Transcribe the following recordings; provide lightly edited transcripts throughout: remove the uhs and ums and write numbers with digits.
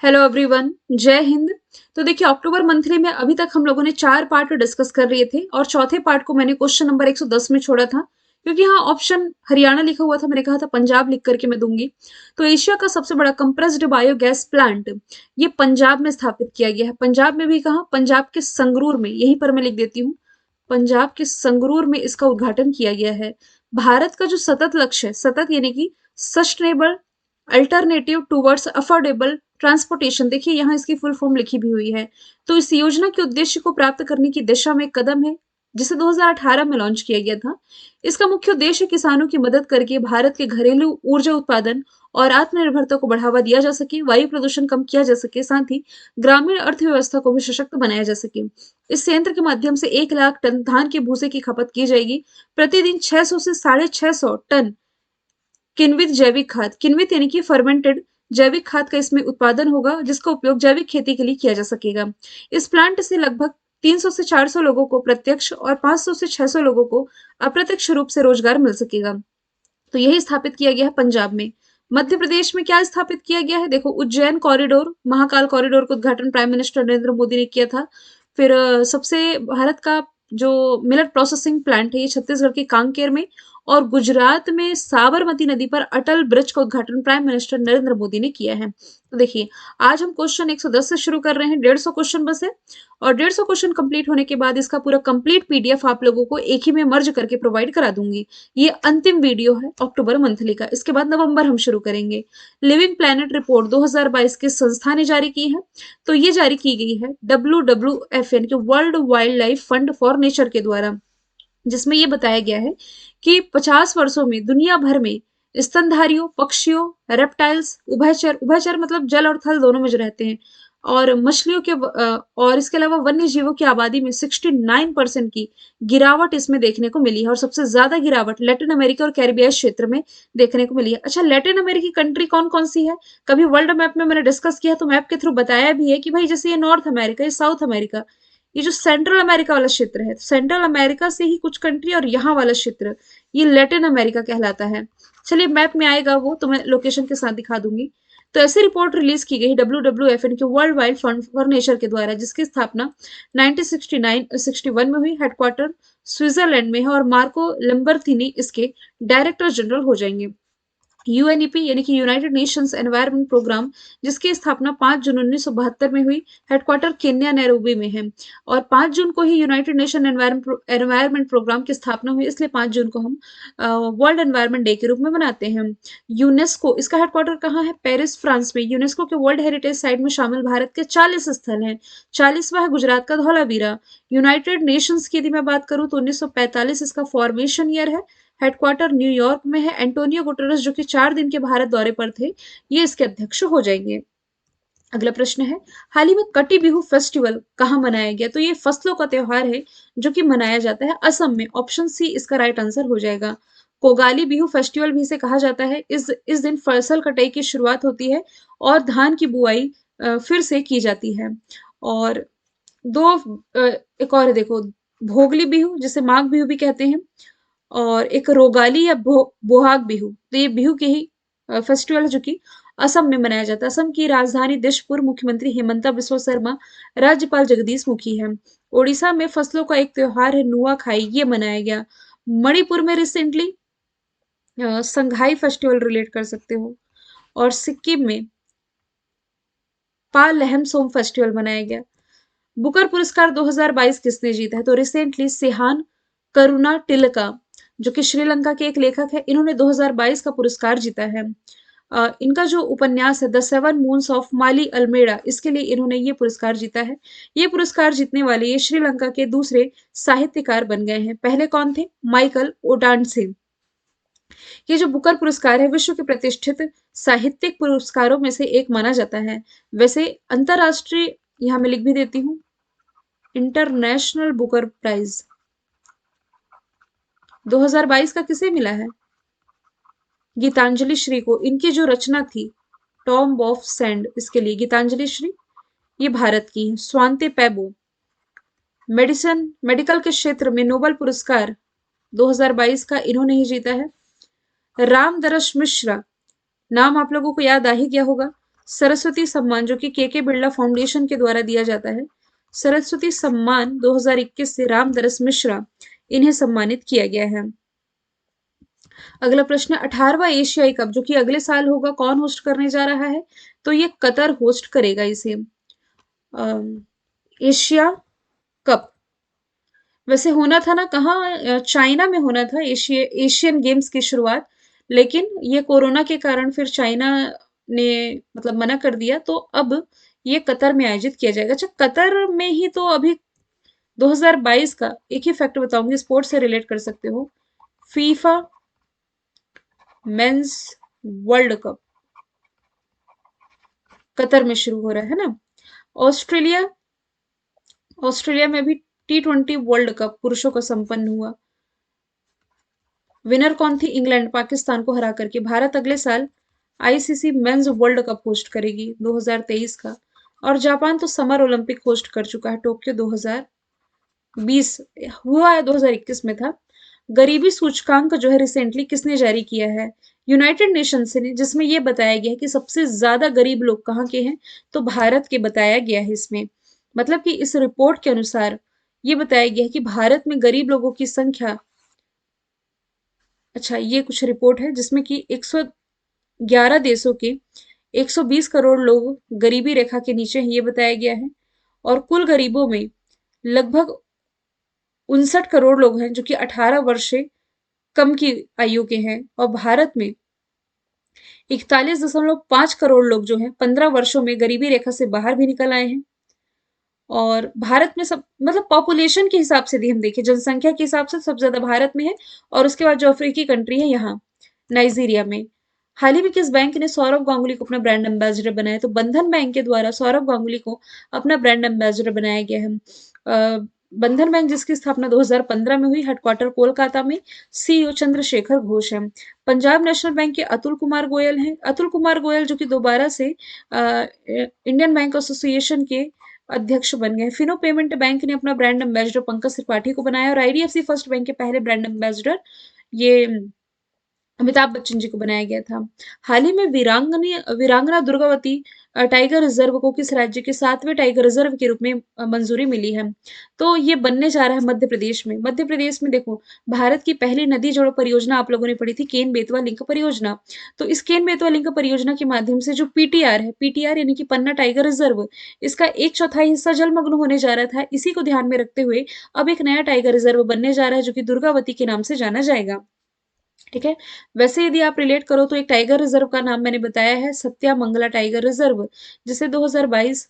Hello everyone, जय हिंद। तो देखिए, अक्टूबर मंथली में अभी तक हम लोगों ने 4 पार्ट डिस्कस कर लिए थे और चौथे पार्ट को मैंने क्वेश्चन नंबर 110 में छोड़ा था, क्योंकि यहाँ ऑप्शन हरियाणा लिखा हुआ था। मैंने कहा था पंजाब लिख करके मैं दूंगी। तो एशिया का सबसे बड़ा कंप्रेस्ड बायोगैस प्लांट ये पंजाब में स्थापित किया गया है। पंजाब में भी कहाँ? पंजाब के संगरूर में। यहीं पर मैं लिख देती हूँ, पंजाब के संगरूर में इसका उद्घाटन किया गया है। भारत का जो सतत लक्ष्य है, सतत यानी कि sustainable alternative towards affordable transportation, देखिए यहाँ इसकी फुल फॉर्म लिखी भी हुई है। तो इस योजना के उद्देश्य को प्राप्त करने की दिशा में एक कदम है, जिसे 2018 में लॉन्च किया गया था। इसका मुख्य उद्देश्य किसानों की मदद करके भारत के घरेलू ऊर्जा उत्पादन और आत्मनिर्भरता को बढ़ावा दिया जा सके, वायु प्रदूषण कम किया जा सके, साथ ही ग्रामीण अर्थव्यवस्था को भी सशक्त बनाया जा सके। इस संयंत्र के माध्यम से 1 लाख टन धान के भूसे की खपत की जाएगी। प्रतिदिन 600 से 650 टन किण्वित जैविक खाद, किण्वित यानी कि फर्मेंटेड जैविक खाद का इसमें उत्पादन होगा, जिसका उपयोग जैविक खेती के लिए किया जा सकेगा। इस प्लांट से लगभग 300 से 400 लोगों को प्रत्यक्ष और 500 से 600 लोगों को अप्रत्यक्ष रूप से रोजगार मिल सकेगा। तो यही स्थापित किया गया है पंजाब में। मध्य प्रदेश में क्या स्थापित किया गया है? देखो, उज्जैन कॉरिडोर, महाकाल कॉरिडोर का उद्घाटन प्राइम मिनिस्टर नरेंद्र मोदी ने किया था। फिर सबसे भारत का जो मिलेट प्रोसेसिंग प्लांट है, ये छत्तीसगढ़ के कांकेर में, और गुजरात में साबरमती नदी पर अटल ब्रिज का उद्घाटन प्राइम मिनिस्टर नरेंद्र मोदी ने किया है। तो देखिए, आज हम क्वेश्चन 110 से शुरू कर रहे हैं। 150 क्वेश्चन बस है, और 150 क्वेश्चन कंप्लीट होने के बाद इसका पूरा कंप्लीट पीडीएफ आप लोगों को एक ही में मर्ज करके प्रोवाइड करा दूंगी। ये अंतिम वीडियो है अक्टूबर मंथली का। इसके बाद नवंबर हम शुरू करेंगे। लिविंग प्लैनेट रिपोर्ट 2022 किस संस्था ने जारी की है? तो ये जारी की गई है WWF यानी कि world wild life fund for nature के द्वारा, जिसमें ये बताया गया है कि 50 वर्षों में दुनिया भर में स्तनधारियों, पक्षियों, रेप्टाइल्स, उभयचर, उभयचर मतलब जल और थल दोनों में जो रहते हैं, और मछलियों के और इसके अलावा वन्य जीवों की आबादी में 69% की गिरावट इसमें देखने को मिली है, और सबसे ज्यादा गिरावट लैटिन अमेरिका और कैरिबियाई क्षेत्र में देखने को मिली है। अच्छा, लैटिन अमेरिकी कंट्री कौन कौन सी है? कभी वर्ल्ड मैप में मैंने डिस्कस किया तो मैप के थ्रू बताया भी है कि भाई जैसे ये नॉर्थ अमेरिका, ये साउथ अमेरिका, ये जो सेंट्रल अमेरिका वाला क्षेत्र है, सेंट्रल अमेरिका से ही कुछ कंट्री, और यहाँ वाला क्षेत्र ये लैटिन अमेरिका कहलाता है। चलिए, मैप में आएगा वो तो मैं लोकेशन के साथ दिखा दूंगी। तो ऐसी रिपोर्ट रिलीज की गई WWF यानी कि world wild fund for nature के द्वारा, जिसकी स्थापना 1961 में हुई। हेडक्वार्टर स्विट्जरलैंड में है, और मार्को लंबर्थिनी इसके डायरेक्टर जनरल हो जाएंगे। यूएनईपी यानी कि यूनाइटेड नेशंस एनवायरनमेंट प्रोग्राम, जिसकी स्थापना 5 जून 1972 में हुई। हेडक्वार्टर केन्या नैरोबी में है, और 5 जून को ही यूनाइटेड नेशन एनवायरनमेंट प्रोग्राम की स्थापना हुई, इसलिए 5 जून को हम वर्ल्ड एनवायरनमेंट डे के रूप में मनाते हैं। यूनेस्को, इसका हेडक्वार्टर कहाँ है? पेरिस, फ्रांस में। यूनेस्को के वर्ल्ड हेरिटेज साइट में शामिल भारत के 40 स्थल हैं। 40वां है गुजरात का धौलावीरा। यूनाइटेड नेशंस की यदि मैं बात करूं तो 1945 इसका फॉर्मेशन ईयर है। हेडक्वार्टर न्यूयॉर्क में है। एंटोनियो गुटेरेस, जो कि 4 दिन के भारत दौरे पर थे, ये इसके अध्यक्ष हो जाएंगे। अगला प्रश्न है, हाल ही में कटी बिहू फेस्टिवल कहाँ मनाया गया? तो ये फसलों का त्योहार है जो कि मनाया जाता है असम में। ऑप्शन सी इसका राइट आंसर हो जाएगा। कोगाली बिहू फेस्टिवल भी इसे कहा जाता है। इस दिन फसल कटाई की शुरुआत होती है और धान की बुआई फिर से की जाती है। और दो एक और है, देखो, भोगली बिहू, जिसे माघ बिहू भी कहते हैं, और एक रोगाली या बोहाग बिहू। तो ये बिहू के ही फेस्टिवल है जो कि असम में मनाया जाता है। असम की राजधानी दिशपुर, मुख्यमंत्री हेमंता बिस्वा शर्मा, राज्यपाल जगदीश मुखी है। ओडिशा में फसलों का एक त्योहार है नुआखाई, ये मनाया गया। मणिपुर में रिसेंटली संघाई फेस्टिवल रिलेट कर सकते हो, और सिक्किम में पाल लहमसोम फेस्टिवल मनाया गया। बुकर पुरस्कार 2022 किसने जीता है? तो रिसेंटली सिहान करुणा टिलका, जो कि श्रीलंका के एक लेखक है, इन्होंने 2022 का पुरस्कार जीता है। इनका जो उपन्यास है the 7 moons of Maali Almeida, इसके लिए इन्होंने ये पुरस्कार जीता है। ये पुरस्कार जीतने वाले ये श्रीलंका के दूसरे साहित्यकार बन गए हैं। पहले कौन थे? माइकल ओडांडसे। ये जो बुकर पुरस्कार है विश्व के प्रतिष्ठित साहित्यिक पुरस्कारों में से एक माना जाता है। वैसे अंतरराष्ट्रीय, यहाँ मैं लिख भी देती हूँ, इंटरनेशनल बुकर प्राइज 2022 का किसे मिला है? गीतांजलि श्री को। इनकी जो रचना थी टॉम्ब ऑफ सैंड, इसके लिए गीतांजलि श्री, ये भारत की है। स्वांते पैबो, मेडिकल के क्षेत्र में नोबेल पुरस्कार 2022 का इन्होंने ही जीता है। रामदरस मिश्रा, नाम आप लोगों को याद आ ही गया होगा। सरस्वती सम्मान जो कि के बिरला फाउंडेशन के द्वारा दिया जाता है, सरस्वती सम्मान 2021 से रामदरस मिश्रा इन्हें सम्मानित किया गया है। अगला प्रश्न, 18वां एशियाई कप जो कि अगले साल होगा, कौन होस्ट करने जा रहा है? तो ये कतर होस्ट करेगा इसे। एशिया कप वैसे होना था ना कहाँ, चाइना में होना था एशियन गेम्स की शुरुआत, लेकिन ये कोरोना के कारण फिर चाइना ने मतलब मना कर दिया, तो अब ये कतर में आयोजित किया जाएगा। अच्छा, कतर में ही तो अभी 2022 का एक ही फैक्ट बताऊंगी, स्पोर्ट्स से रिलेट कर सकते हो। FIFA mains world cup Qatar में शुरू हो रहा है ना। ऑस्ट्रेलिया ऑस्ट्रेलिया में भी T20 वर्ल्ड कप पुरुषों का संपन्न हुआ। विनर कौन थी? इंग्लैंड पाकिस्तान को हरा करके। भारत अगले साल ICC men's world cup host करेगी 2023 का। और जापान तो समर ओलंपिक होस्ट कर चुका है, टोक्यो 2020 हुआ है, 2021 में था। गरीबी सूचकांक जो है रिसेंटली किसने जारी किया है? यूनाइटेड नेशंस ने, जिसमें यह बताया गया है कि सबसे ज्यादा गरीब लोग कहाँ के हैं, तो भारत के बताया गया है इसमें। मतलब कि इस रिपोर्ट के अनुसार ये बताया गया है कि भारत में गरीब लोगों की संख्या, अच्छा ये कुछ रिपोर्ट है जिसमें कि 111 देशों के 120 करोड़ लोग गरीबी रेखा के नीचे हैं, ये बताया गया है। और कुल गरीबों में लगभग 59 करोड़ लोग हैं जो कि 18 वर्ष से कम की आयु के हैं। और भारत में 41.5 करोड़ लोग जो हैं 15 वर्षों में गरीबी रेखा से बाहर भी निकल आए हैं। और भारत में सब मतलब पॉपुलेशन के हिसाब से भी हम देखें, जनसंख्या के हिसाब से सबसे ज्यादा भारत में है। और उसके बाद जो अफ्रीकी कंट्री है यहाँ नाइजीरिया में। हाल ही में किस बैंक ने सौरव गांगुली को अपना ब्रांड एम्बेसडर बनाया? तो बंधन बैंक के द्वारा सौरव गांगुली को अपना ब्रांड एम्बेसडर बनाया गया है। बंधन बैंक जिसकी स्थापना 2015 में हुई, हेडक्वार्टर कोलकाता में, सीईओ चंद्रशेखर घोष है। पंजाब नेशनल बैंक के अतुल कुमार गोयल हैं। अतुल कुमार गोयल जो कि दोबारा से इंडियन बैंक एसोसिएशन के अध्यक्ष बन गए। फिनो पेमेंट बैंक ने अपना ब्रांड एम्बेसडर पंकज त्रिपाठी को बनाया। और आईडीएफसी फर्स्ट बैंक के पहले ब्रांड एम्बेसडर ये अमिताभ बच्चन जी को बनाया गया था। हाल ही में वीरांगना दुर्गावती टाइगर रिजर्व को किस राज्य के 7वें टाइगर रिजर्व के रूप में मंजूरी मिली है? तो ये बनने जा रहा है मध्य प्रदेश में। मध्य प्रदेश में देखो, भारत की पहली नदी जोड़ो परियोजना आप लोगों ने पढ़ी थी, केन बेतवा लिंक परियोजना। तो इस केन बेतवा लिंक परियोजना के माध्यम से जो पीटीआर है, पीटीआर यानी कि पन्ना टाइगर रिजर्व, इसका 1/4 हिस्सा जलमग्न होने जा रहा था। इसी को ध्यान में रखते हुए अब एक नया टाइगर रिजर्व बनने जा रहा है जो कि दुर्गावती के नाम से जाना जाएगा। ठीक है। वैसे यदि आप रिलेट करो तो एक टाइगर रिजर्व का नाम मैंने बताया है, सत्यामंगला टाइगर रिजर्व, जिसे 2022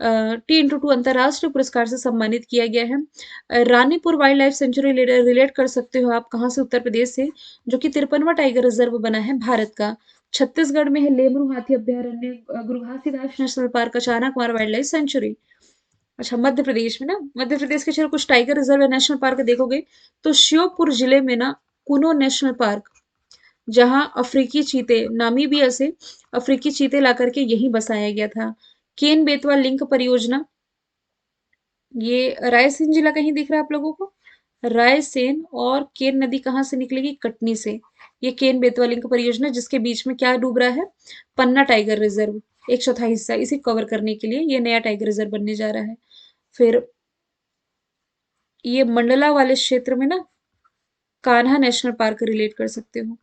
T/2 अंतरराष्ट्रीय पुरस्कार से सम्मानित किया गया है। Ranipur wild life sanctuary relate कर सकते हो आप, कहाँ से? उत्तर प्रदेश से, जो कि 53वां टाइगर रिजर्व बना है भारत का। छत्तीसगढ़ में है लेमरू हाथी अभ्यारण्य, गुरु घासीदास नेशनल पार्क, अचानक कुमार वाइल्ड लाइफ सेंचुरी। अच्छा, मध्य प्रदेश में ना, मध्य प्रदेश के चलो कुछ टाइगर रिजर्व या नेशनल पार्क देखोगे तो श्योपुर जिले में ना कुनो नेशनल पार्क, जहां अफ्रीकी चीते, नामीबिया से अफ्रीकी चीते ला करके यहीं बसाया गया था। केन बेतवा लिंक परियोजना, ये रायसेन जिला कहीं दिख रहा है आप लोगों को? रायसेन। और केन नदी कहाँ से निकलेगी? कटनी से। ये केन बेतवा लिंक परियोजना, जिसके बीच में क्या डूब रहा है? पन्ना टाइगर रिजर्व, 1/4 हिस्सा, इसे कवर करने के लिए ये नया टाइगर रिजर्व बनने जा रहा है। फिर ये मंडला वाले क्षेत्र में ना कान्हा नेशनल पार्क रिलेट कर सकते हो।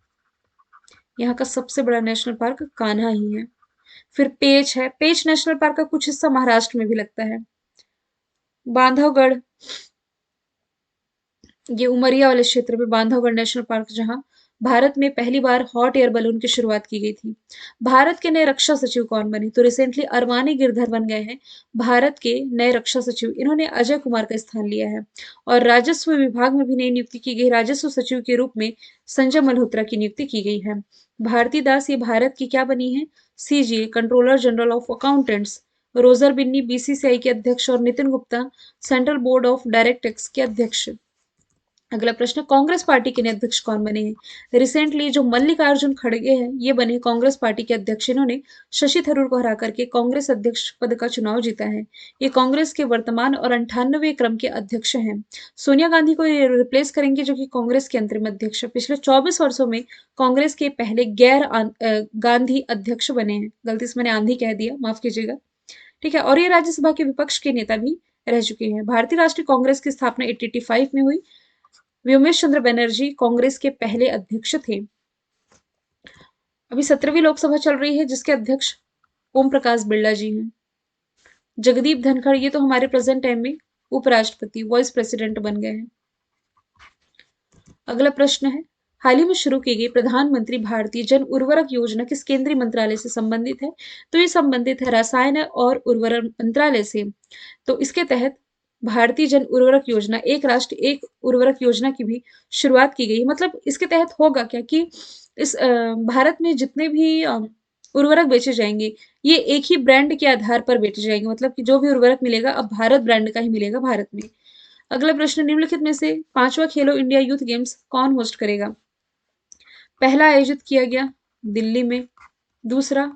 यहाँ का सबसे बड़ा नेशनल पार्क कान्हा ही है। फिर पेंच है, पेंच नेशनल पार्क का कुछ हिस्सा महाराष्ट्र में भी लगता है। बांधवगढ़, ये उमरिया वाले क्षेत्र में बांधवगढ़ नेशनल पार्क, जहां भारत में पहली बार हॉट एयर बलून की शुरुआत की गई थी। भारत के नए रक्षा सचिव कौन बने? तो रिसेंटली अरमानी गिरधर बन गए हैं भारत के नए रक्षा सचिव। इन्होंने अजय कुमार का स्थान लिया है। और राजस्व विभाग में भी नई नियुक्ति की गई, राजस्व सचिव के रूप में संजय मल्होत्रा की नियुक्ति की गई है। भारती दास ये भारत की क्या बनी है? CGA, controller general of accountants. Roger Binny BCCI के अध्यक्ष और Nitin Gupta central board of directors के अध्यक्ष। अगला प्रश्न, कांग्रेस पार्टी के नए अध्यक्ष कौन बने हैं? रिसेंटली जो मल्लिकार्जुन खड़गे हैं ये बने कांग्रेस पार्टी के अध्यक्ष। इन्होंने शशि थरूर को हरा करके कांग्रेस अध्यक्ष पद का चुनाव जीता है। ये कांग्रेस के वर्तमान और 98वें क्रम के अध्यक्ष हैं। सोनिया गांधी को ये रिप्लेस करेंगे जो कि कांग्रेस के अंतरिम अध्यक्ष। पिछले 24 वर्षों में कांग्रेस के पहले गांधी अध्यक्ष बने हैं। गलती से मैंने आंधी कह दिया, माफ कीजिएगा। ठीक है, और ये राज्यसभा के विपक्ष के नेता भी रह चुके हैं। भारतीय राष्ट्रीय कांग्रेस की स्थापना 1885 में हुई। व्योमेश चंद्र बनर्जी कांग्रेस के पहले अध्यक्ष थे। अभी 17वीं लोकसभा चल रही है जिसके अध्यक्ष ओम प्रकाश बिरला जी हैं। जगदीप धनखड़ ये तो हमारे प्रेजेंट टाइम में उपराष्ट्रपति वाइस प्रेसिडेंट बन गए हैं। अगला प्रश्न है, हाल ही में शुरू की गई प्रधानमंत्री भारतीय जन उर्वरक योजना किस केंद्रीय मंत्रालय से संबंधित है? तो ये संबंधित है रसायन और उर्वरक मंत्रालय से। तो इसके तहत भारतीय जन उर्वरक योजना, एक राष्ट्र एक उर्वरक योजना की भी शुरुआत की गई है। मतलब इसके तहत होगा क्या कि इस भारत में जितने भी उर्वरक बेचे जाएंगे ये एक ही ब्रांड के आधार पर बेचे जाएंगे। मतलब कि जो भी उर्वरक मिलेगा अब भारत ब्रांड का ही मिलेगा भारत में। अगला प्रश्न, निम्नलिखित में से 5वां खेलो इंडिया यूथ गेम्स कौन होस्ट करेगा? पहला आयोजित किया गया दिल्ली में, दूसरा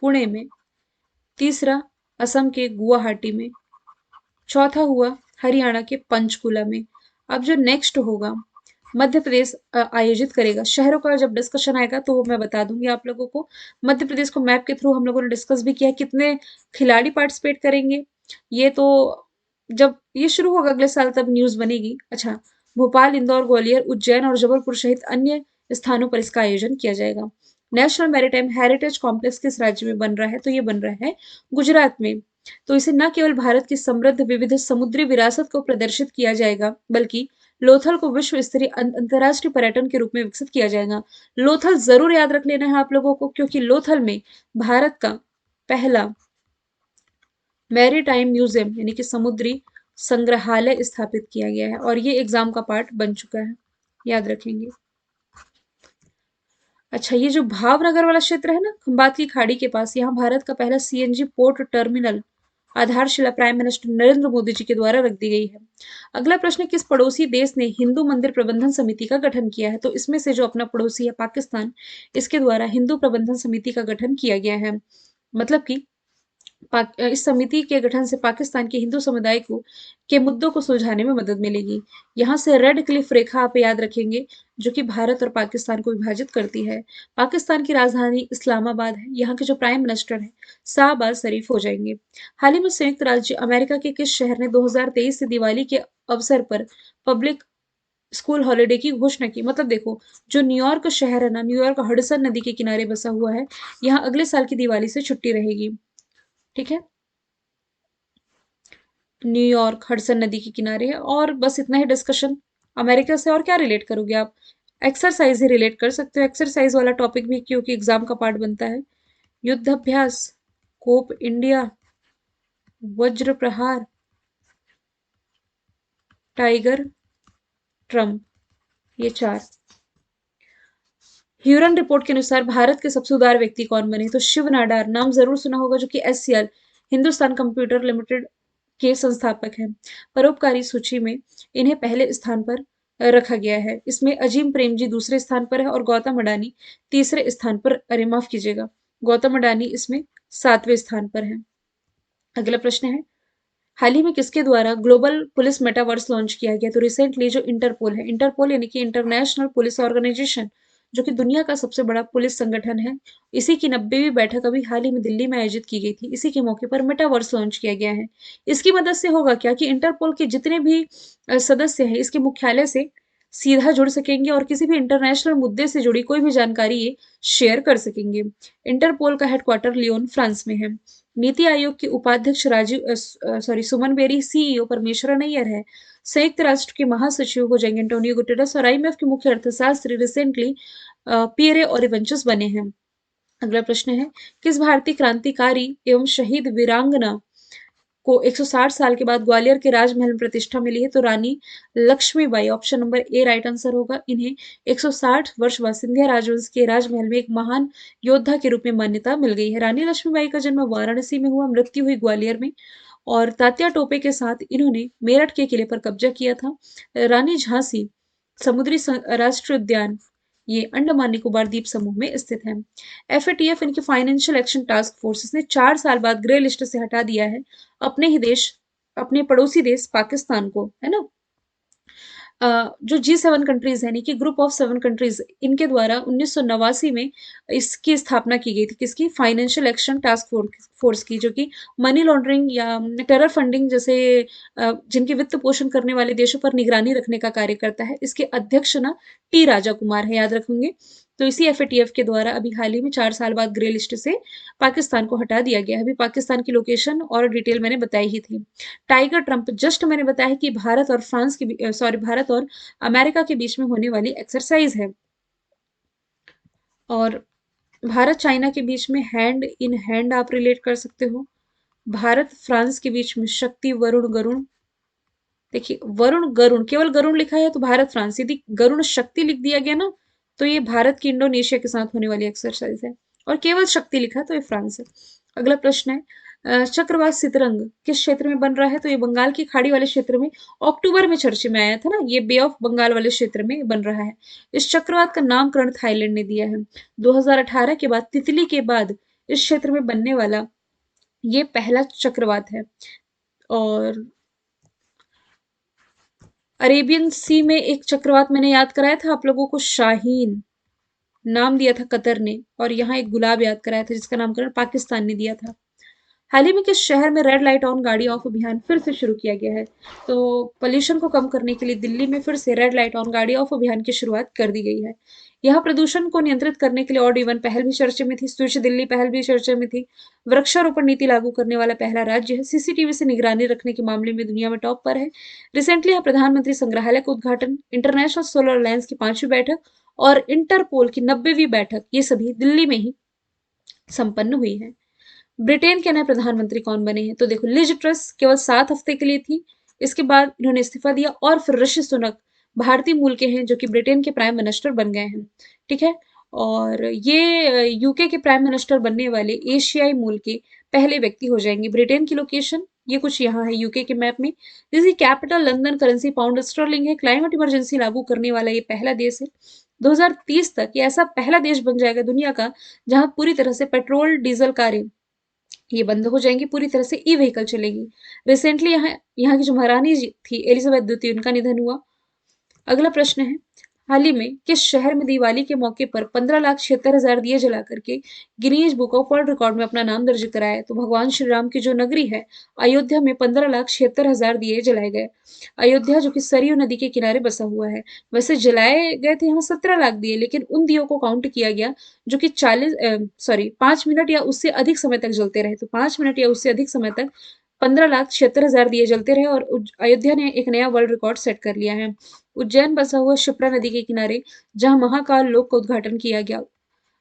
पुणे में, तीसरा असम के गुवाहाटी में, चौथा हुआ हरियाणा के पंचकुला में। अब जो नेक्स्ट होगा मध्य प्रदेश आयोजित करेगा। शहरों का जब डिस्कशन आएगा तो मैं बता दूंगी आप लोगों को। मध्य प्रदेश को मैप के थ्रू हम लोगों ने डिस्कस भी किया है, कितने खिलाड़ी पार्टिसिपेट करेंगे ये तो जब ये शुरू होगा अगले साल तब न्यूज बनेगी। अच्छा, भोपाल, इंदौर, ग्वालियर, उज्जैन और जबलपुर सहित अन्य स्थानों पर इसका आयोजन किया जाएगा। नेशनल मैरीटाइम हेरिटेज कॉम्प्लेक्स किस राज्य में बन रहा है? तो ये बन रहा है गुजरात में। तो इसे न केवल भारत की समृद्ध विविध समुद्री विरासत को प्रदर्शित किया जाएगा बल्कि लोथल को विश्व स्तरीय अंतर्राष्ट्रीय पर्यटन के रूप में विकसित किया जाएगा। लोथल जरूर याद रख लेना है आप लोगों को, क्योंकि लोथल में भारत का पहला मैरीटाइम म्यूजियम यानी कि समुद्री संग्रहालय स्थापित किया गया है और ये एग्जाम का पार्ट बन चुका है, याद रखेंगे। अच्छा, ये जो भावनगर वाला क्षेत्र है ना खंबात की खाड़ी के पास, यहाँ भारत का पहला सीएनजी पोर्ट टर्मिनल आधारशिला प्राइम मिनिस्टर नरेंद्र मोदी जी के द्वारा रख दी गई है। अगला प्रश्न, किस पड़ोसी देश ने हिंदू मंदिर प्रबंधन समिति का गठन किया है? तो इसमें से जो अपना पड़ोसी है पाकिस्तान, इसके द्वारा हिंदू प्रबंधन समिति का गठन किया गया है। मतलब कि इस समिति के गठन से पाकिस्तान के हिंदू समुदाय को के मुद्दों को सुलझाने में मदद मिलेगी। यहाँ से रेड क्लिफ रेखा आप याद रखेंगे जो कि भारत और पाकिस्तान को विभाजित करती है। पाकिस्तान की राजधानी इस्लामाबाद है। यहाँ के जो प्राइम मिनिस्टर है शाहबाज शरीफ हो जाएंगे। हाल ही में संयुक्त राज्य अमेरिका के किस शहर ने 2023 से दिवाली के अवसर पर पब्लिक स्कूल हॉलिडे की घोषणा की? मतलब देखो, जो न्यूयॉर्क शहर है ना, न्यूयॉर्क हडसन नदी के किनारे बसा हुआ है, यहाँ अगले साल की दिवाली से छुट्टी रहेगी। ठीक है, न्यूयॉर्क हडसन नदी के किनारे है। और बस इतना ही डिस्कशन अमेरिका से। और क्या रिलेट करोगे आप? एक्सरसाइज ही रिलेट कर सकते हो, एक्सरसाइज वाला टॉपिक भी क्योंकि एग्जाम का पार्ट बनता है। युद्ध अभ्यास, कोप इंडिया, वज्र प्रहार, टाइगर ट्रम्प, ये चार। ह्यूरन रिपोर्ट के अनुसार भारत के सबसे उदार व्यक्ति कौन बने? तो शिव नाडार, नाम जरूर सुना होगा, जो कि एससीएल हिंदुस्तान कंप्यूटर लिमिटेड के संस्थापक हैं। परोपकारी सूची में इन्हें पहले स्थान पर रखा गया है। इसमें अजीम प्रेम जी दूसरे स्थान पर है और गौतम अडानी तीसरे स्थान पर, अरे माफ कीजिएगा, गौतम अडानी इसमें 7वें स्थान पर है। अगला प्रश्न है, हाल ही में किसके द्वारा ग्लोबल पुलिस मेटावर्स लॉन्च किया गया? तो रिसेंटली जो इंटरपोल है, इंटरपोल यानी कि इंटरनेशनल पुलिस ऑर्गेनाइजेशन, जो कि दुनिया का सबसे बड़ा पुलिस संगठन है, इसी की 90वीं बैठक अभी हाल ही में दिल्ली में आयोजित की गई थी। इसी के मौके पर मेटावर्स लॉन्च किया गया है। इसकी मदद से होगा क्या कि इंटरपोल के जितने भी सदस्य हैं इसके मुख्यालय से सीधा जुड़ सकेंगे और किसी भी इंटरनेशनल मुद्दे से जुड़ी कोई भी जानकारी ये शेयर कर सकेंगे। इंटरपोल का हेडक्वार्टर लियोन फ्रांस में है। नीति आयोग के उपाध्यक्ष सुमन बेरी, सीईओ परमेश्वरन अय्यर है। संयुक्त राष्ट्र के महासचिव हो जाएंगे एंटोनियो गुटेरेस और आईएमएफ के मुख्य अर्थशास्त्री रिसेंटली पियरे ओरिवेंचस बने हैं। अगला प्रश्न है, किस भारतीय क्रांतिकारी एवं शहीद वीरांगना को 160 साल के बाद ग्वालियर के राजमहल में प्रतिष्ठा मिली है? तो Rani Laxmibai, option number A right answer होगा। इन्हें 160 वर्ष बाद सिंधिया राजवंश के राजमहल में एक महान योद्धा के रूप में मान्यता मिल गई है। रानी लक्ष्मीबाई का जन्म वाराणसी में हुआ, मृत्यु हुई ग्वालियर में और तात्या टोपे के साथ इन्होंने मेरठ के किले पर कब्जा किया था। रानी झांसी समुद्री राष्ट्रीय उद्यान ये अंडमान निकोबार द्वीप समूह में स्थित है। एफएटीएफ इनकी फाइनेंशियल एक्शन टास्क फोर्स ने 4 साल बाद ग्रे लिस्ट से हटा दिया है अपने ही देश, अपने पड़ोसी देश पाकिस्तान को, है ना। जो G7 कंट्रीज है, यानी कि ग्रुप ऑफ 7 कंट्रीज, इनके द्वारा 1989 में इसकी स्थापना की गई थी, किसकी, फाइनेंशियल एक्शन टास्क फोर्स की, जो कि मनी लॉन्ड्रिंग या टेरर फंडिंग जैसे जिनके वित्त पोषण करने वाले देशों पर निगरानी रखने का कार्य करता है। इसके अध्यक्ष ना टी राजा कुमार है, याद रखेंगे। तो इसी एफएटीएफ के द्वारा अभी हाल ही में 4 साल बाद ग्रे लिस्ट से पाकिस्तान को हटा दिया गया है। अभी पाकिस्तान की लोकेशन और डिटेल मैंने बताई ही थी। टाइगर ट्रंप, जस्ट मैंने बताया कि भारत और भारत और अमेरिका के बीच में होने वाली एक्सरसाइज है। और भारत चाइना के बीच में हैंड इन हैंड आप रिलेट कर सकते हो। भारत फ्रांस के बीच में शक्ति वरुण गरुण, देखिए वरुण गरुण, केवल गरुण लिखा है तो भारत फ्रांस, यदि गरुण शक्ति लिख दिया गया ना तो ये भारत की इंडोनेशिया के साथ होने वाली एक्सरसाइज है, और केवल शक्ति लिखा है तो ये फ्रांस है। अगला प्रश्न है, चक्रवात सितरंग किस क्षेत्र में बन रहा है, तो ये बंगाल की खाड़ी वाले क्षेत्र में अक्टूबर में चर्चा में आया था ना, ये बे ऑफ बंगाल वाले क्षेत्र में बन रहा है। इस चक्रवात का नामकरण थाईलैंड ने दिया है। 2018 के बाद, तितली के बाद इस क्षेत्र में बनने वाला ये पहला चक्रवात है। और अरेबियन सी में एक चक्रवात मैंने याद कराया था आप लोगों को, शाहीन नाम दिया था कतर ने, और यहाँ एक गुलाब याद कराया था जिसका नामकरण पाकिस्तान ने दिया था। हाल ही में किस शहर में रेड लाइट ऑन गाड़ी ऑफ अभियान फिर से शुरू किया गया है, तो पोल्यूशन को कम करने के लिए दिल्ली में फिर से रेड लाइट ऑन गाड़ी ऑफ अभियान की शुरुआत कर दी गई है। यहाँ प्रदूषण को नियंत्रित करने के लिए ऑड इवन पहल भी चर्चा में थी, स्वच्छ दिल्ली पहल भी चर्चा में थी। वृक्षारोपण नीति लागू करने वाला पहला राज्य है। सीसीटीवी से निगरानी रखने के मामले में दुनिया में टॉप पर है। रिसेंटली यहाँ प्रधानमंत्री संग्रहालय का उद्घाटन, इंटरनेशनल सोलर अलायंस की 5वीं बैठक और इंटरपोल की 90वीं बैठक, ये सभी दिल्ली में ही संपन्न हुई है। ब्रिटेन के नए प्रधानमंत्री कौन बने हैं, तो देखो लिज ट्रस केवल 7 हफ्ते के लिए थी, इसके बाद इन्होंने इस्तीफा दिया, और फिर ऋषि सुनक भारतीय मूल के हैं जो कि ब्रिटेन के प्राइम मिनिस्टर बन गए हैं। ठीक है। और ये यूके के प्राइम मिनिस्टर बनने वाले एशियाई मूल के पहले व्यक्ति हो जाएंगे। ब्रिटेन की लोकेशन ये कुछ यहाँ है यूके के मैप में, जिसकी capital London, currency pound sterling है। क्लाइमेट इमरजेंसी लागू करने वाला ये पहला देश है। 2030 तक ये ऐसा पहला देश बन जाएगा दुनिया का जहां पूरी तरह से पेट्रोल डीजल कारें ये बंद हो जाएंगी, पूरी तरह से ई व्हीकल चलेगी। रिसेंटली यहाँ की जो महारानी जी थी एलिजाबेथ द्वितीय, उनका निधन हुआ। अगला प्रश्न है, हाल ही में किस शहर में दिवाली के मौके पर 15,76,000 दिए जला करके Guinness book of world record में अपना नाम दर्ज कराया, तो भगवान श्री राम की जो नगरी है अयोध्या में 15,76,000 दिए जलाए गए। अयोध्या जो कि सरयू नदी के किनारे बसा हुआ है, वैसे जलाए गए थे यहाँ 17 लाख दिए, लेकिन उन दियों को काउंट किया गया जो कि 5 मिनट या उससे अधिक समय तक जलते रहे, तो 5 मिनट या उससे अधिक समय तक 15,76,000 दिए जलते रहे, और अयोध्या ने एक नया वर्ल्ड रिकॉर्ड सेट कर लिया है। उज्जैन बसा हुआ शिप्रा नदी के किनारे जहां महाकाल लोक का उद्घाटन किया गया।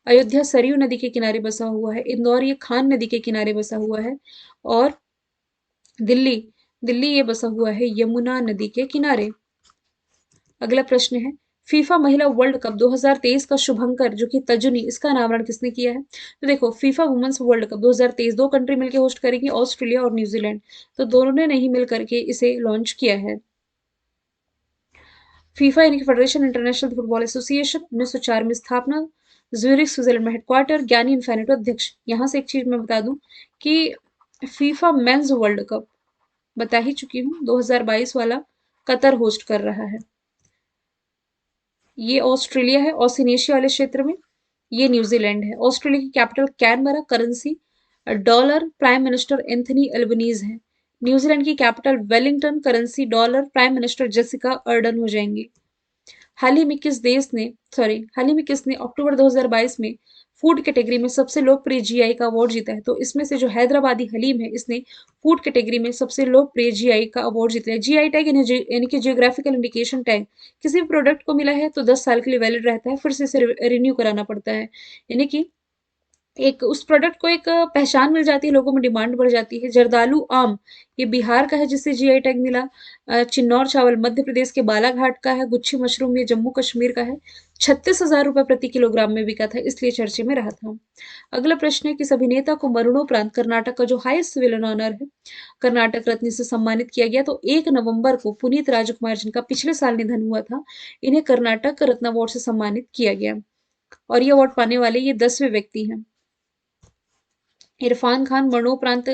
अयोध्या सरयू नदी के किनारे बसा हुआ है। इंदौर ये खान नदी के किनारे बसा हुआ है। और दिल्ली दिल्ली ये बसा हुआ है यमुना नदी के किनारे। अगला प्रश्न है, फीफा महिला वर्ल्ड कप 2023 का शुभंकर जो कि तजुनी, इसका अनावरण किसने किया है, तो देखो फीफा वुमेन्स वर्ल्ड कप 2023 दो कंट्री मिलकर होस्ट करेंगी, ऑस्ट्रेलिया और न्यूजीलैंड, तो दोनों ने नहीं मिल करके इसे लॉन्च किया है। फीफा यानी कि फेडरेशन इंटरनेशनल फुटबॉल एसोसिएशन, 1904 में स्थापना, ज्यूरिख स्विट्जरलैंड में हेडक्वार्टर, ज्ञानी इन्फेनिटो अध्यक्ष। यहाँ से एक चीज मैं बता दूं कि फीफा मेंस वर्ल्ड कप बता ही चुकी हूँ 2022 वाला कतर होस्ट कर रहा है। ये ऑस्ट्रेलिया है, ऑसिनेशिया वाले क्षेत्र में। ये न्यूजीलैंड है। ऑस्ट्रेलिया की capital Canberra, currency dollar, prime minister Anthony Albanese है। न्यूजीलैंड की capital Wellington, currency dollar, prime minister Jessica Ardern हो जाएंगे। हाल ही में किसने अक्टूबर 2022 में फूड कैटेगरी में सबसे लोकप्रिय जीआई का अवार्ड जीता है, तो इसमें से जो हैदराबादी हलीम है इसने फूड कैटेगरी में सबसे लोकप्रिय जीआई का अवार्ड जीता है। जीआई टैग यानी कि जियोग्राफिकल इंडिकेशन टैग किसी भी प्रोडक्ट को मिला है तो 10 साल के लिए वैलिड रहता है, फिर से इसे रिन्यू कराना पड़ता है। यानी कि एक उस प्रोडक्ट को एक पहचान मिल जाती है, लोगों में डिमांड बढ़ जाती है। जर्दालू आम, ये बिहार का है जिसे जीआई टैग मिला। चिन्नौर चावल मध्य प्रदेश के बालाघाट का है। गुच्छी मशरूम ये जम्मू कश्मीर का है। 36,000 रुपए प्रति किलोग्राम में बिका था, इसलिए चर्चे में रहा था। अगला प्रश्न है, किस अभिनेता को मरणोपरांत कर्नाटक का जो हाईएस्ट सिविल ऑनर है, कर्नाटक रत्न से सम्मानित किया गया? तो 1 नवंबर को पुनीत राजकुमार, जिनका पिछले साल निधन हुआ था, इन्हें कर्नाटक रत्न अवार्ड से सम्मानित किया गया। और ये अवार्ड पाने वाले ये 10वें व्यक्ति हैं। इरफान खान मरणोपरांत,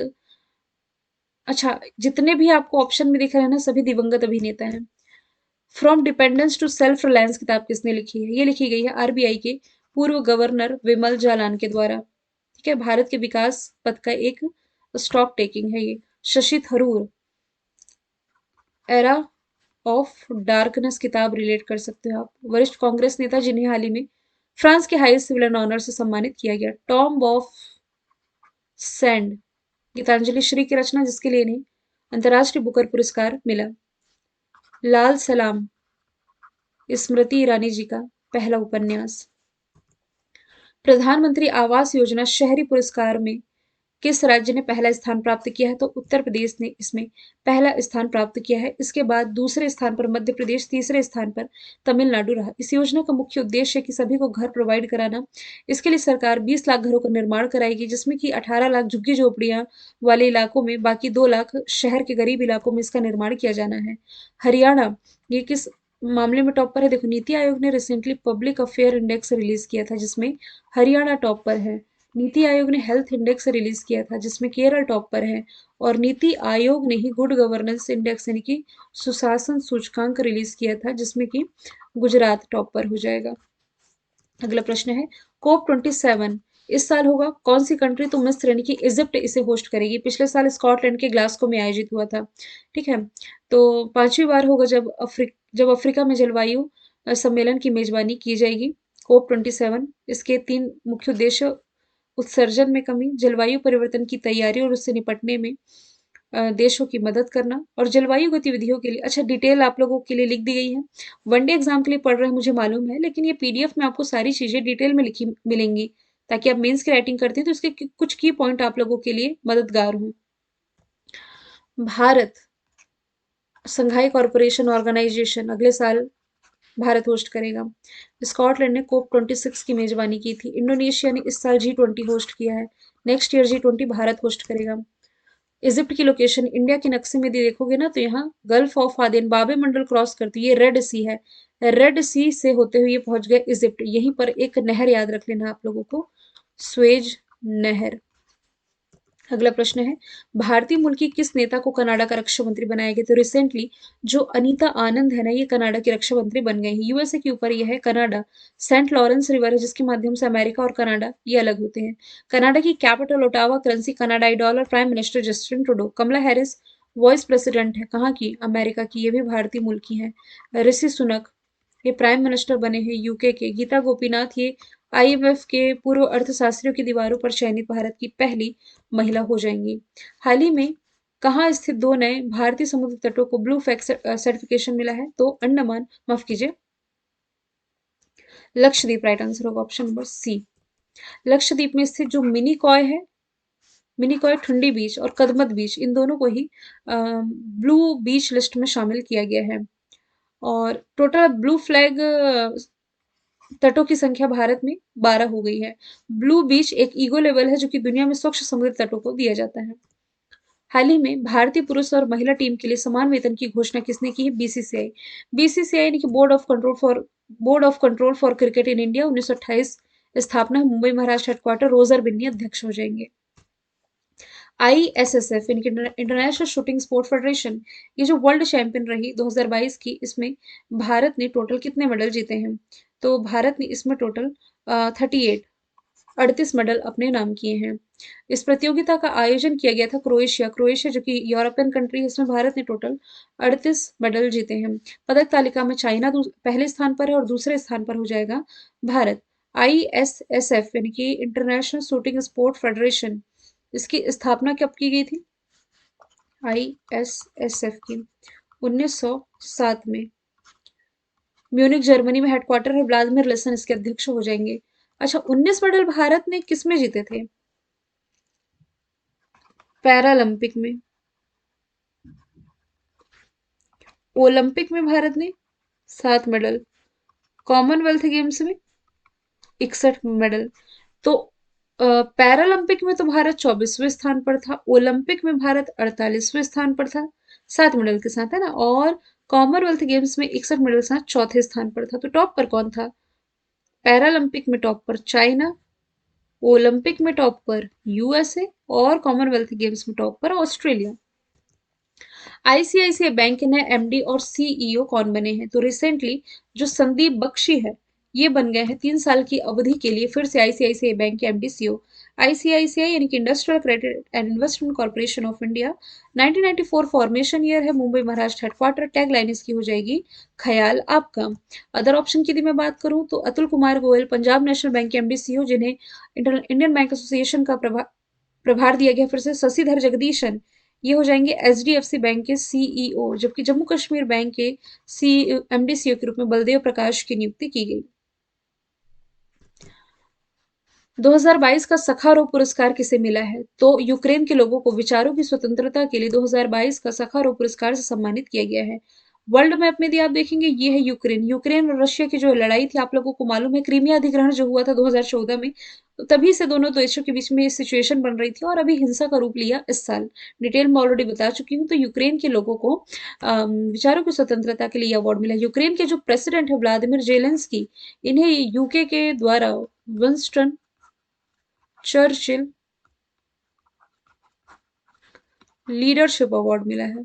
अच्छा, जितने भी आपको ऑप्शन में दिख रहे हैं ना, सभी दिवंगत अभिनेता हैं। From dependence to self reliance किताब किसने लिखी है? ये लिखी गई है आरबीआई के पूर्व गवर्नर विमल जालान के द्वारा। ठीक है, भारत के विकास पथ का एक स्टॉक टेकिंग है ये। Shashi Tharoor, era of darkness किताब रिलेट कर सकते हो आप। वरिष्ठ कांग्रेस नेता जिन्हें हाल ही में फ्रांस के हाईएस्ट सिविल ऑनर से सम्मानित किया गया। Tomb of sand, Geetanjali Shree की रचना, जिसके लिए इन्हें अंतर्राष्ट्रीय बुकर पुरस्कार मिला। लाल सलाम, स्मृति ईरानी जी का पहला उपन्यास। प्रधानमंत्री आवास योजना शहरी पुरस्कार में किस राज्य ने पहला स्थान प्राप्त किया है? तो उत्तर प्रदेश ने इसमें पहला स्थान प्राप्त किया है। इसके बाद दूसरे स्थान पर मध्य प्रदेश, तीसरे स्थान पर तमिलनाडु रहा। इस योजना का मुख्य उद्देश्य है कि सभी को घर प्रोवाइड कराना। इसके लिए सरकार 20 लाख घरों का निर्माण कराएगी, जिसमें कि 18 लाख झुग्गी झोपड़ियां वाले इलाकों में, बाकी 2 लाख शहर के गरीब इलाकों में इसका निर्माण किया जाना है। हरियाणा, ये किस मामले में टॉप पर है? देखो, नीति आयोग ने recently public affair index release किया था, जिसमें हरियाणा टॉप पर है। नीति आयोग ने हेल्थ इंडेक्स रिलीज किया था, जिसमें केरल टॉप पर है। और नीति आयोग ने ही गुड गवर्नेंस इंडेक्स यानी कि सुशासन सूचकांक रिलीज किया था, जिसमें कि गुजरात टॉप पर हो जाएगा। अगला प्रश्न है, COP27 इस साल होगा कौन सी कंट्री? तो मिस्र यानी कि इजिप्ट इसे होस्ट करेगी। पिछले साल स्कॉटलैंड के ग्लासगो में आयोजित हुआ था। ठीक है, तो 5वीं बार होगा जब अफ्रीका में जलवायु सम्मेलन की मेजबानी की जाएगी। COP27, इसके 3 मुख्य उद्देश्य: उत्सर्जन में कमी, जलवायु परिवर्तन की तैयारी और उससे निपटने में देशों की मदद करना, और जलवायु गतिविधियों के लिए। अच्छा, डिटेल आप लोगों के लिए लिख दी गई है। वनडे एग्जाम के लिए पढ़ रहे हैं मुझे मालूम है, लेकिन ये पीडीएफ में आपको सारी चीजें डिटेल में लिखी मिलेंगी, ताकि आप मेंस की राइटिंग करते हैं तो इसके कुछ की पॉइंट आप लोगों के लिए मददगार हों। भारत संघाई कॉरपोरेशन ऑर्गेनाइजेशन अगले साल भारत होस्ट करेगा। स्कॉटलैंड ने COP26 की मेजबानी की थी। इंडोनेशिया ने इस साल G20 होस्ट किया है। Next year G20 Bharat host करेगा। इजिप्ट की लोकेशन इंडिया के नक्शे में देखोगे ना, तो यहाँ गल्फ ऑफ आदेन बाबे मंडल क्रॉस करती है, ये रेड सी है। रेड सी से होते हुए ये पहुंच गए इजिप्ट। यहीं पर एक नहर याद रख लेना आप लोगों को, स्वेज नहर। अगला प्रश्न है, भारतीय मूल की किस नेता को कनाडा का रक्षा मंत्री बनाया गया? तो रिसेंटली जो अनीता आनंद है ना, ये कनाडा की रक्षा मंत्री बन गए हैं। यूएसए के ऊपर ये है कनाडा। सेंट लॉरेंस रिवर है, जिसके माध्यम से अमेरिका और कनाडा ये अलग होते हैं। कनाडा की कैपिटल ओटावा, करेंसी कनाडाई dollar, prime minister Justin Trudeau. Kamala Harris vice president है, कहाँ की? अमेरिका की, ये भी भारतीय मूल की है। ऋषि सुनक, ये प्राइम मिनिस्टर बने हैं यूके के। गीता गोपीनाथ, ये आईएमएफ के पूर्व अर्थशास्त्रियों की दीवारों पर चयनित भारत की पहली महिला हो जाएंगी। हाल ही में कहाँ स्थित 2 नए भारतीय समुद्र तटों को ब्लू फ्लैग सर्टिफिकेशन मिला है? तो अंडमान, माफ कीजिए, लक्षद्वीप राइट आंसर होगा ऑप्शन नंबर सी। लक्षद्वीप में स्थित जो मिनी कॉय ठुंडी बीच और कदमत बीच, इन दोनों को ही ब्लू बीच लिस्ट में शामिल किया गया है। और टोटल ब्लू फ्लैग तटों की संख्या भारत में 12 हो गई है। ब्लू बीच एक ईगो लेवल है, जो कि दुनिया में स्वच्छ समुद्र तटों को दिया जाता है। हाल ही में भारतीय पुरुष और महिला टीम के लिए समान वेतन की घोषणा किसने की है? बीसीसीआई। बीसीसीआई यानी कि board of control for cricket in India, 1928 स्थापना, मुंबई महाराष्ट्र हेडक्वार्टर। रोजर बिन्नी अध्यक्ष हो जाएंगे। ISSF यानी कि इंटरनेशनल शूटिंग स्पोर्ट फेडरेशन, ये जो वर्ल्ड चैंपियन रही 2022 की, इसमें भारत ने टोटल कितने मेडल जीते हैं? तो भारत ने इसमें टोटल 38 मेडल अपने नाम किए हैं। इस प्रतियोगिता का आयोजन किया गया था क्रोएशिया जो कि यूरोपियन कंट्री है। इसमें भारत ने टोटल 38 मेडल जीते हैं। पदक तालिका में चाइना पहले स्थान पर है और दूसरे स्थान पर हो जाएगा भारत। ISSF यानी कि इंटरनेशनल शूटिंग स्पोर्ट फेडरेशन, इसकी स्थापना कब की गई थी? ISSF की 1907 में। म्यूनिक जर्मनी में हेडक्वार्टर है। व्लादिमीर लेसन इसके अध्यक्ष हो जाएंगे। अच्छा, 19 मेडल भारत ने किसमें जीते थे? पैरालंपिक में। ओलंपिक में भारत ने 7 मेडल। कॉमनवेल्थ गेम्स में 61 मेडल। तो पैरालंपिक में तो भारत 24वें स्थान पर था, ओलंपिक में भारत 48वें स्थान पर था, 7 मेडल के साथ, है ना। और कॉमनवेल्थ गेम्स में 61 मेडल के साथ चौथे स्थान पर था। तो टॉप पर कौन था? पैरालंपिक में टॉप पर चाइना, ओलंपिक में टॉप पर यूएसए और कॉमनवेल्थ गेम्स में टॉप पर ऑस्ट्रेलिया। आईसीआईसीआई बैंक के नए एमडी और सीईओ कौन बने हैं? तो रिसेंटली जो संदीप बख्शी है, ये बन गए हैं 3 साल की अवधि के लिए फिर से आईसीआईसीआई बैंक के एमडी सीईओ। आईसीआईसीआई यानी कि industrial credit and investment corporation of India, 1994 formation year है, मुंबई महाराष्ट्र हेडक्वार्टर। टैगलाइन इसकी हो जाएगी ख्याल आपका। अदर ऑप्शन की यदि मैं बात करूं तो अतुल कुमार गोयल पंजाब नेशनल बैंक के एमडी सीईओ, जिन्हें इंडियन बैंक एसोसिएशन का प्रभार दिया गया फिर से। शशिधर जगदीशन, ये हो जाएंगे एचडीएफसी बैंक के सीईओ, जबकि जम्मू कश्मीर बैंक के सी एमडी सीईओ के रूप में बलदेव प्रकाश की नियुक्ति की गई। 2022 का सखारोव पुरस्कार किसे मिला है? तो यूक्रेन के लोगों को विचारों की स्वतंत्रता के लिए 2022 का सखारोव पुरस्कार से सम्मानित किया गया है। वर्ल्ड मैप में यदि आप देखेंगे, ये है यूक्रेन। यूक्रेन और रशिया की जो लड़ाई थी, आप लोगों को मालूम है, क्रीमिया अधिग्रहण जो हुआ था 2014 में, तो तभी से दोनों देशों के बीच में सिचुएशन बन रही थी और अभी हिंसा का रूप लिया इस साल। डिटेल में ऑलरेडी बता चुकी हूँ। तो यूक्रेन के लोगों को विचारों की स्वतंत्रता के लिए अवार्ड मिला। यूक्रेन के जो प्रेसिडेंट है व्लादिमीर जेलेंस्की, इन्हें यूके के द्वारा विंस्टन चर्चिल लीडरशिप अवार्ड मिला है।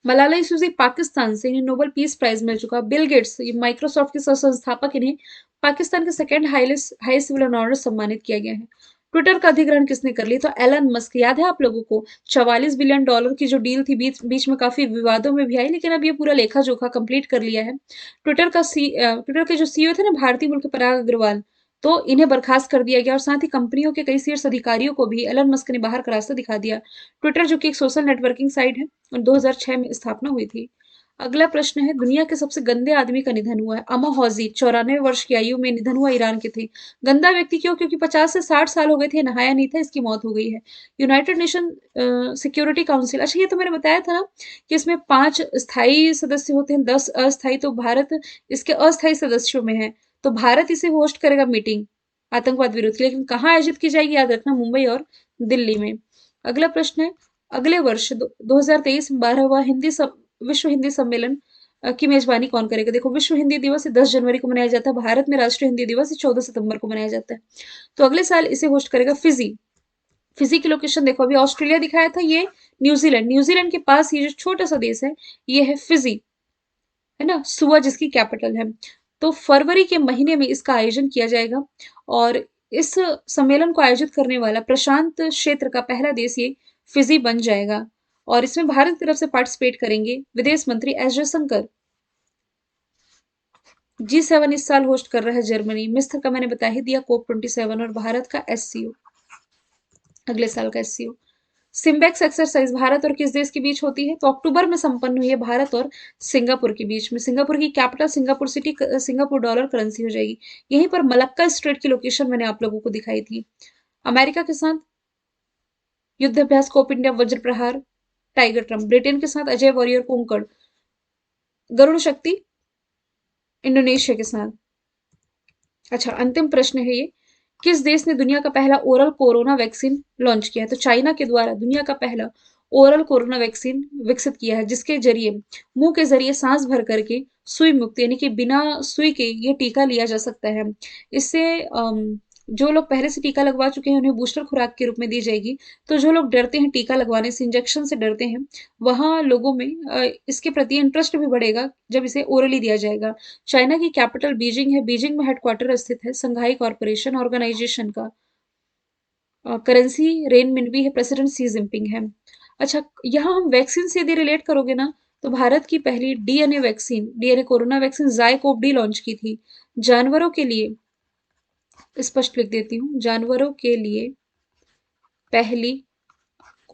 मलाला यूसुफजई पाकिस्तान से, इन्हें नोबेल पीस प्राइज मिल चुका। बिल गेट्स, माइक्रोसॉफ्ट के संस्थापक, इन्हें पाकिस्तान के सेकंड हाईएस्ट सिविल ऑनर सम्मानित किया गया है। ट्विटर का अधिग्रहण किसने कर लिया? तो एलन मस्क। याद है आप लोगों को $44 बिलियन की जो डील थी, बीच में काफी विवादों में भी आई, लेकिन अब ये पूरा लेखा जोखा कंप्लीट कर लिया है। ट्विटर के जो सीईओ थे ना, भारतीय मूल के पराग अग्रवाल, तो इन्हें बर्खास्त कर दिया गया और साथ ही कंपनियों के कई शीर्ष अधिकारियों को भी एलन मस्क ने बाहर का रास्ता दिखा दिया। ट्विटर जो कि एक सोशल नेटवर्किंग साइट है, 2006 में स्थापना हुई थी। अगला प्रश्न है, दुनिया के सबसे गंदे आदमी का निधन हुआ है। अमा हौजी 94 वर्ष की आयु में निधन हुआ, ईरान के थे। गंदा व्यक्ति क्यों? क्योंकि 50 से 60 साल हो गए थे, नहाया नहीं था, इसकी मौत हो गई है। यूनाइटेड नेशन सिक्योरिटी काउंसिल, अच्छा ये तो मैंने बताया था ना कि इसमें 5 स्थायी सदस्य होते हैं, 10 अस्थायी। तो भारत इसके अस्थायी सदस्यों में है। तो भारत इसे होस्ट करेगा मीटिंग आतंकवाद विरोध की, लेकिन कहाँ आयोजित की जाएगी? याद रखना, मुंबई और दिल्ली में। अगला प्रश्न है, अगले वर्ष 2023 में 12वां विश्व हिंदी सम्मेलन की मेजबानी कौन करेगा? देखो, विश्व हिंदी दिवस 10 जनवरी को मनाया जाता है। भारत में राष्ट्रीय हिंदी दिवस 14 सितंबर को मनाया जाता है। तो अगले साल इसे होस्ट करेगा फिजी। फिजी की लोकेशन देखो, अभी ऑस्ट्रेलिया दिखाया था, ये न्यूजीलैंड। न्यूजीलैंड के पास ये जो छोटा सा देश है, ये है फिजी, है ना, सुआ जिसकी कैपिटल है। तो फरवरी के महीने में इसका आयोजन किया जाएगा और इस सम्मेलन को आयोजित करने वाला प्रशांत क्षेत्र का पहला देश ये फिजी बन जाएगा। और इसमें भारत की तरफ से पार्टिसिपेट करेंगे विदेश मंत्री एस जयशंकर। G7 इस साल होस्ट कर रहा है जर्मनी। मिस्र का मैंने बता ही दिया, COP27, और भारत का एससीओ, अगले साल का एससीओ। सिम्बेक्स एक्सरसाइज भारत और किस देश के बीच होती है? तो अक्टूबर में संपन्न हुई है, भारत और सिंगापुर के बीच में। सिंगापुर की capital Singapore city, Singapore dollar currency हो जाएगी। यहीं पर मलक्का स्ट्रेट की लोकेशन मैंने आप लोगों को दिखाई थी। अमेरिका के साथ युद्ध अभ्यास कोप इंडिया वज्र प्रहार टाइगर ट्रम्प। ब्रिटेन के साथ अजय वॉरियर कोंकण गरुड़ शक्ति इंडोनेशिया के साथ। अच्छा, अंतिम प्रश्न है ये, किस देश ने दुनिया का पहला ओरल कोरोना वैक्सीन लॉन्च किया है? तो चाइना के द्वारा दुनिया का पहला ओरल कोरोना वैक्सीन विकसित किया है, जिसके जरिए मुंह के जरिए सांस भर करके सुई मुक्त, यानी कि बिना सुई के ये टीका लिया जा सकता है। इससे जो लोग पहले से टीका लगवा चुके हैं, उन्हें बूस्टर खुराक के रूप में दी जाएगी। तो जो लोग डरते हैं टीका लगवाने से, इंजेक्शन से डरते हैं, वहाँ लोगों में इसके प्रति इंटरेस्ट भी बढ़ेगा जब इसे ओरली दिया जाएगा। चाइना की कैपिटल बीजिंग है, बीजिंग में हेडक्वार्टर स्थित है संघाई कॉरपोरेशन ऑर्गेनाइजेशन का। करेंसी रेनमिनबी है, प्रेसिडेंट सी जिनपिंग है। अच्छा, यहाँ हम वैक्सीन से यदि रिलेट करोगे ना, तो भारत की पहली DNA vaccine, DNA corona vaccine ZyCoV D launch की थी जानवरों के लिए। स्पष्ट लिख देती हूँ, जानवरों के लिए पहली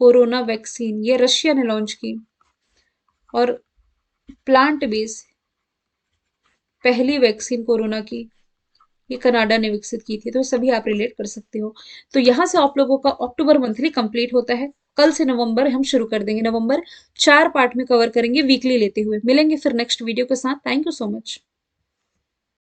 कोरोना वैक्सीन ये रशिया ने लॉन्च की। और प्लांट बेस पहली वैक्सीन कोरोना की ये कनाडा ने विकसित की थी, तो सभी आप रिलेट कर सकते हो। तो यहाँ से आप लोगों का अक्टूबर मंथली कंप्लीट होता है। कल से नवंबर हम शुरू कर देंगे। नवंबर 4 पार्ट में कवर करेंगे वीकली लेते हुए। मिलेंगे फिर नेक्स्ट वीडियो के साथ। Thank you so much.